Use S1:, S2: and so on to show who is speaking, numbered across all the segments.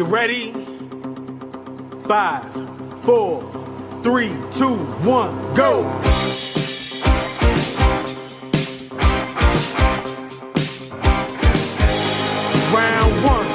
S1: You ready? 5, 4, 3, 2, 1, go! Round 1.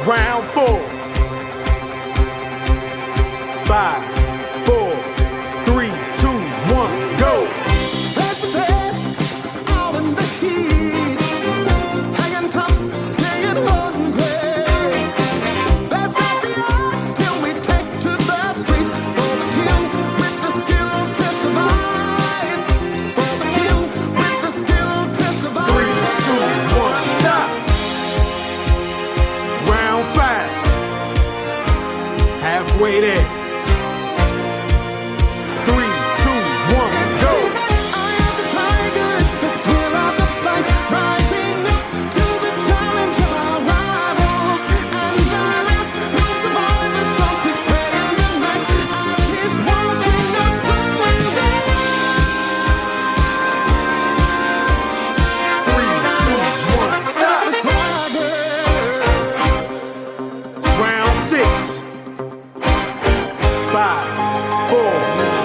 S1: Round 4. 5, 4, 3, 2, 1, go!
S2: Face to face, out in the heat, hanging tough, staying hungry. Let's stop the odds till we take to the street. For the kill with the skill to survive. For the kill with the skill to survive.
S1: 3, 2, 1, stop! Round 5. Halfway there. 3, 2, 1, go!
S2: I am the tiger, it's the thrill of the fight. Rising up to the challenge of our rivals. And the last no survivor stalks his prey in the night. As he's watching us slowing down.
S1: 3, 2, 1, stop!
S2: The tiger.
S1: Round 6. 5, 4,